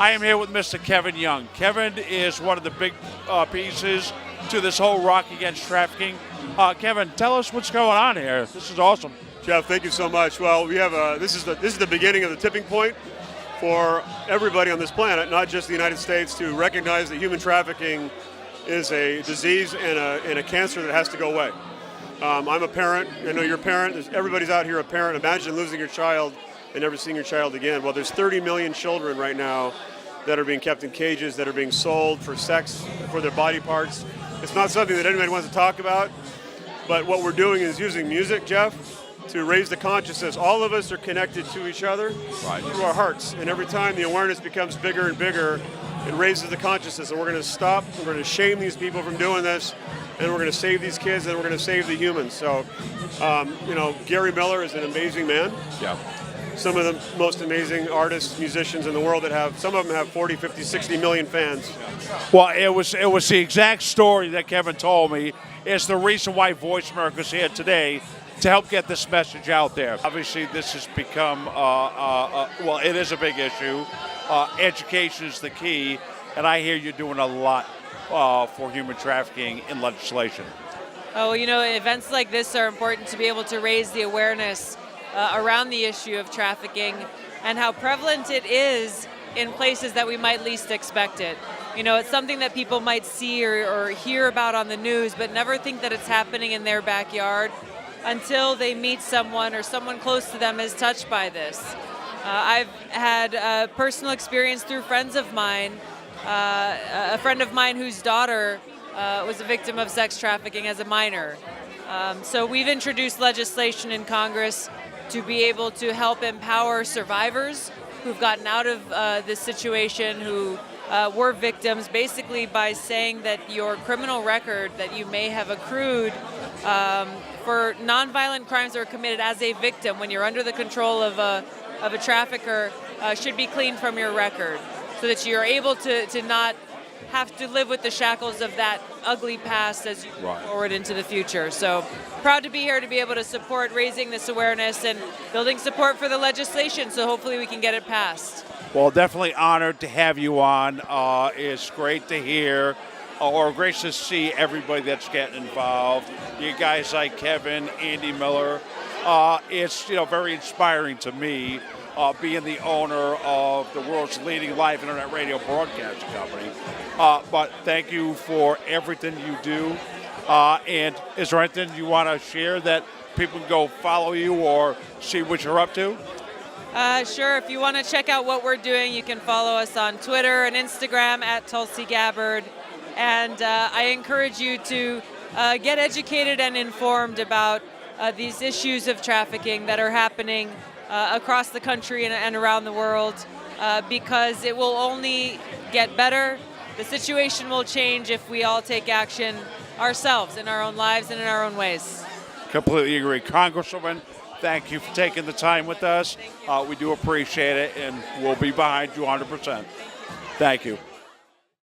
I am here with Mr. Kevin Young. Kevin is one of the big pieces to this whole Rock Against Trafficking. Kevin, tell us what's going on here. This is awesome. Jeff, thank you so much. Well, we have this is the beginning of the tipping point for everybody on this planet, not just the United States, to recognize that human trafficking is a disease and a cancer that has to go away. I'm a parent. I know you're a parent. Everybody's out here a parent. Imagine losing your child and never seeing your child again. Well, there's 30 million children right now that are being kept in cages, that are being sold for sex, for their body parts. It's not something that anybody wants to talk about, but what we're doing is using music, Jeff, to raise the consciousness. All of us are connected to each other through our hearts, and every time the awareness becomes bigger and bigger, it raises the consciousness, and we're going to stop, we're going to shame these people from doing this, and we're going to save these kids, and we're going to save the humans. So, Gary Miller is an amazing man. Yeah. Some of the most amazing artists, musicians in the world some of them have 40, 50, 60 million fans. Well, it was the exact story that Kevin told me. It's the reason why Voice America is here today, to help get this message out there. Obviously, this has become, it is a big issue. Education is the key, and I hear you're doing a lot for human trafficking in legislation. Oh, events like this are important to be able to raise the awareness around the issue of trafficking and how prevalent it is in places that we might least expect it. It's something that people might see or hear about on the news, but never think that it's happening in their backyard until they meet someone or someone close to them is touched by this. I've had personal experience through friends of mine, a friend of mine whose daughter was a victim of sex trafficking as a minor. So we've introduced legislation in Congress to be able to help empower survivors who've gotten out of this situation, who were victims, basically by saying that your criminal record that you may have accrued for nonviolent crimes that were committed as a victim when you're under the control of a trafficker should be cleaned from your record, so that you're able to not have to live with the shackles of that ugly past as you move forward into the future. So proud to be here to be able to support raising this awareness and building support for the legislation, so hopefully we can get it passed. Well, definitely honored to have you on. It's great to hear or great to see everybody that's getting involved. You guys like Kevin, Andy Miller. It's very inspiring to me, being the owner of the world's leading live internet radio broadcasting company. But thank you for everything you do. And is there anything you want to share that people can go follow you or see what you're up to? Sure. If you want to check out what we're doing, you can follow us on Twitter and Instagram at Tulsi Gabbard. And I encourage you to get educated and informed about these issues of trafficking that are happening across the country and around the world, because it will only get better. The situation will change if we all take action ourselves in our own lives and in our own ways. Completely agree. Congresswoman, thank you for taking the time with us. We do appreciate it, and we'll be behind you 100%. Thank you.